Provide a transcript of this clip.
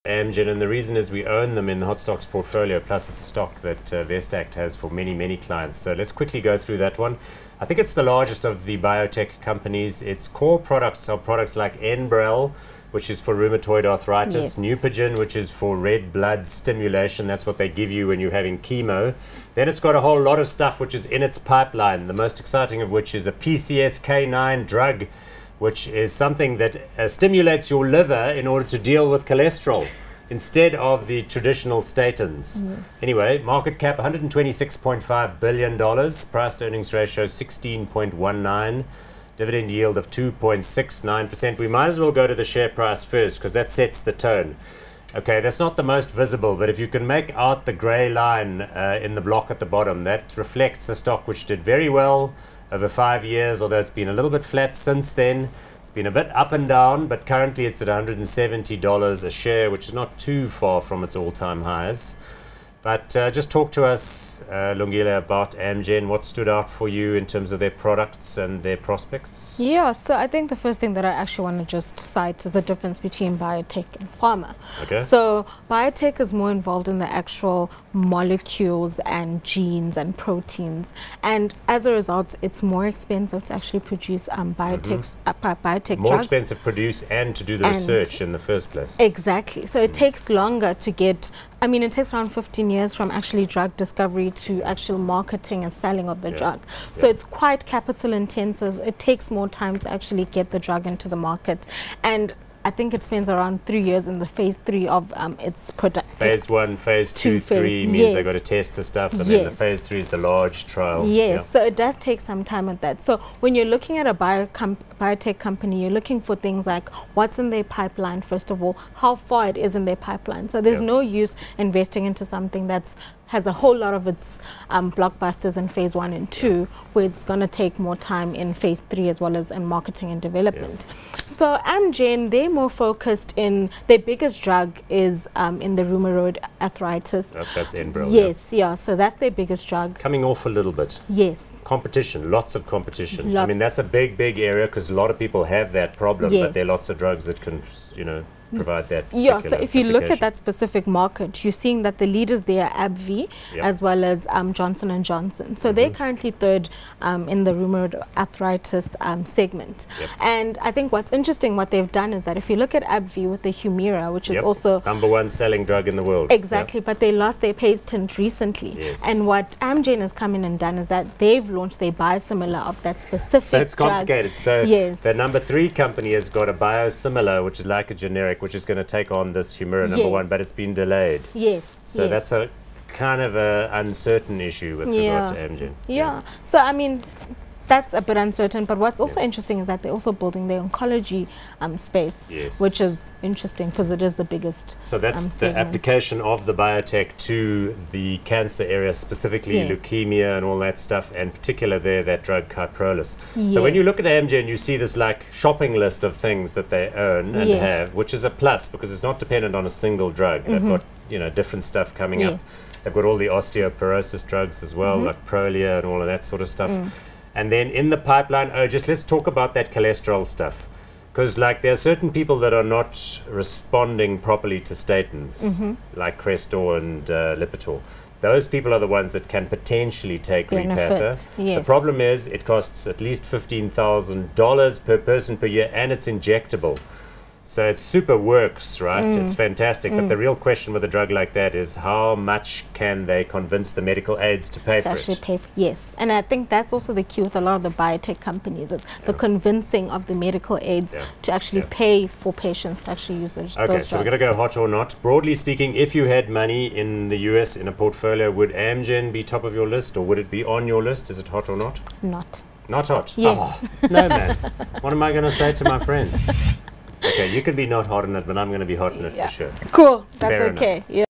Amgen, and the reason is we own them in the hot stocks portfolio, plus it's a stock that Vestact has for many, many clients. So let's quickly go through that one. I think it's the largest of the biotech companies. Its core products are products like Enbrel, which is for rheumatoid arthritis, Neupogen, which is for red blood stimulation. That's what they give you when you're having chemo. Then it's got a whole lot of stuff which is in its pipeline, the most exciting of which is a PCSK9 drug, which is something that stimulates your liver in order to deal with cholesterol instead of the traditional statins. Anyway, market cap $126.5 billion, price to earnings ratio 16.19, dividend yield of 2.69%. We might as well go to the share price first because that sets the tone. Okay, that's not the most visible, but if you can make out the grey line in the block at the bottom, that reflects a stock which did very well over 5 years, although it's been a little bit flat since then. It's been a bit up and down, but currently it's at $170 a share, which is not too far from its all-time highs. But just talk to us, Lungile, about Amgen. What stood out for you in terms of their products and their prospects? Yeah, so I think the first thing that I actually want to just cite is the difference between biotech and pharma. Okay. So biotech is more involved in the actual molecules and genes and proteins, and as a result, it's more expensive to actually produce biotech drugs. More expensive to produce and to do the research in the first place. Exactly. So it takes longer to get, I mean, it takes around 15 years from actually drug discovery to actual marketing and selling of the drug. So it's quite capital intensive. It takes more time to actually get the drug into the market. And I think it spends around 3 years in the phase 3 of its product. Phase 1, phase 2, 3 means they've got to test the stuff, and then the phase 3 is the large trial. Yes, so it does take some time with that. So when you're looking at a biotech company, you're looking for things like what's in their pipeline, first of all, how far it is in their pipeline. So there's no use investing into something that's has a whole lot of its blockbusters in phase 1 and 2, where it's going to take more time in phase 3 as well as in marketing and development. So Amgen, they're more focused in, their biggest drug is in the rheumatoid arthritis. That's Enbrel. Yes, so that's their biggest drug. Coming off a little bit. Yes. Competition, lots of competition. I mean, that's a big area because a lot of people have that problem, but there are lots of drugs that can, you know, provide that. Yeah, so if you look at that specific market, you're seeing that the leaders there are AbbVie as well as Johnson & Johnson. So they're currently third in the rheumatoid arthritis segment. And I think what's interesting, what they've done is that if you look at AbbVie with the Humira, which is also #1 selling drug in the world. Exactly, but they lost their patent recently. And what Amgen has come in and done is that they've launched their biosimilar of that specific So it's complicated. Drug. So the #3 company has got a biosimilar, which is like a generic, which is going to take on this Humira #1, but it's been delayed. So that's a kind of a uncertain issue with regard to Amgen. So I mean, that's a bit uncertain, but what's also interesting is that they're also building their oncology space, which is interesting because it is the biggest. So that's the segment. application of the biotech to the cancer area, specifically leukemia and all that stuff, and particular there, that drug Kyprolis. So when you look at Amgen, you see this like shopping list of things that they own and have, which is a plus because it's not dependent on a single drug. They've got, you know, different stuff coming up. They've got all the osteoporosis drugs as well, like Prolia and all of that sort of stuff. And then in the pipeline, let's talk about that cholesterol stuff. Because like there are certain people that are not responding properly to statins, like Crestor and Lipitor. Those people are the ones that can potentially take Repatha. The problem is it costs at least $15,000 per person per year, and it's injectable. So it super works, right? It's fantastic. But the real question with a drug like that is how much can they convince the medical aids to pay for it? Yes. And I think that's also the key with a lot of the biotech companies, is the convincing of the medical aids to actually pay for patients to actually use those drugs. So we're going to go hot or not. Broadly speaking, if you had money in the US in a portfolio, would Amgen be top of your list, or would it be on your list? Is it hot or not? Not. Not hot? Yes. No, man. What am I going to say to my friends? Okay, you can be not hot on it, but I'm going to be hot on it for sure. Cool. That's Fair okay. Enough.